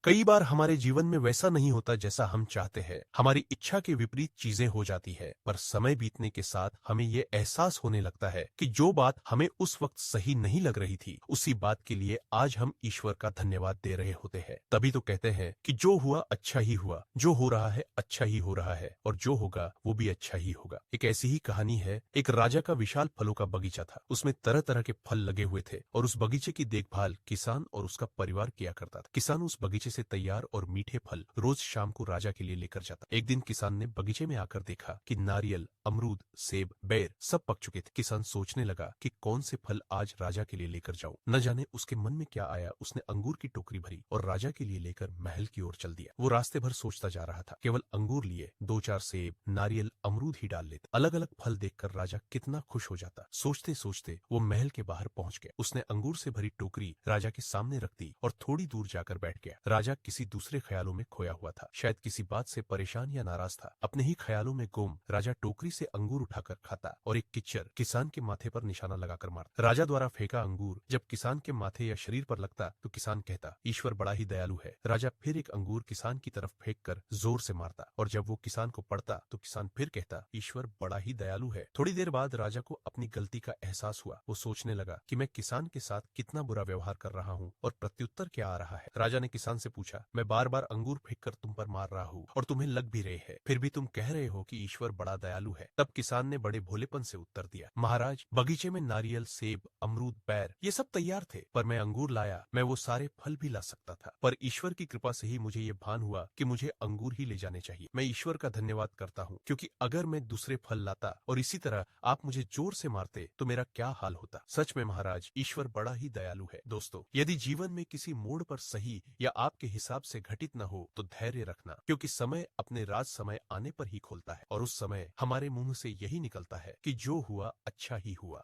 कई बार हमारे जीवन में वैसा नहीं होता जैसा हम चाहते हैं। हमारी इच्छा के विपरीत चीजें हो जाती है, पर समय बीतने के साथ हमें ये एहसास होने लगता है कि जो बात हमें उस वक्त सही नहीं लग रही थी, उसी बात के लिए आज हम ईश्वर का धन्यवाद दे रहे होते हैं। तभी तो कहते हैं कि जो हुआ अच्छा ही हुआ, जो हो रहा है अच्छा ही हो रहा है, और जो होगा वो भी अच्छा ही होगा। एक ऐसी ही कहानी है। एक राजा का विशाल फलों का बगीचा था। उसमें तरह तरह के फल लगे हुए थे और उस बगीचे की देखभाल किसान और उसका परिवार किया करता था। किसान उस बगीचे से तैयार और मीठे फल रोज शाम को राजा के लिए लेकर जाता। एक दिन किसान ने बगीचे में आकर देखा कि नारियल, अमरूद, सेब, बेर सब पक चुके थे। किसान सोचने लगा कि कौन से फल आज राजा के लिए लेकर जाऊं। न जाने उसके मन में क्या आया, उसने अंगूर की टोकरी भरी और राजा के लिए लेकर महल की ओर चल दिया। वो रास्ते भर सोचता जा रहा था, केवल अंगूर लिए, दो चार सेब, नारियल, अमरूद ही डाल लेता। अलग अलग फल देखकर राजा कितना खुश हो जाता। सोचते सोचते वो महल के बाहर पहुंच गया। उसने अंगूर से भरी टोकरी राजा के सामने रख दी और थोड़ी दूर जाकर बैठ गया। राजा किसी दूसरे ख्यालों में खोया हुआ था, शायद किसी बात से परेशान या नाराज था। अपने ही ख्यालों में गुम राजा टोकरी से अंगूर उठाकर खाता और एक किच्चर किसान के माथे पर निशाना लगाकर मारता। राजा द्वारा फेंका अंगूर जब किसान के माथे या शरीर पर लगता तो किसान कहता, ईश्वर बड़ा ही दयालु है। राजा फिर एक अंगूर किसान की तरफ फेंक कर जोर से मारता और जब वो किसान को पड़ता तो किसान फिर कहता, ईश्वर बड़ा ही दयालु है। थोड़ी देर बाद राजा को अपनी गलती का एहसास हुआ। वो सोचने लगा कि मैं किसान के साथ कितना बुरा व्यवहार कर रहा हूँ और प्रत्युत्तर क्या आ रहा है। राजा ने किसान से पूछा, मैं बार बार अंगूर फेंककर तुम पर मार रहा हूँ और तुम्हें लग भी रहे हैं, फिर भी तुम कह रहे हो कि ईश्वर बड़ा दयालु है। तब किसान ने बड़े भोलेपन से उत्तर दिया, महाराज, बगीचे में नारियल, सेब, अमरूद, बैर ये सब तैयार थे, पर मैं अंगूर लाया। मैं वो सारे फल भी ला सकता था, पर ईश्वर की कृपा से ही मुझे ये भान हुआ कि मुझे अंगूर ही ले जाने चाहिए। मैं ईश्वर का धन्यवाद करता हूँ, क्योंकि अगर मैं दूसरे फल लाता और इसी तरह आप मुझे जोर से मारते तो मेरा क्या हाल होता। सच में महाराज, ईश्वर बड़ा ही दयालु है। दोस्तों, यदि जीवन में किसी मोड़ पर सही या आपके हिसाब से घटित न हो तो धैर्य रखना, क्योंकि समय अपने राज समय आने पर ही खोलता है और उस समय हमारे मुंह से यही निकलता है कि जो हुआ अच्छा ही हुआ।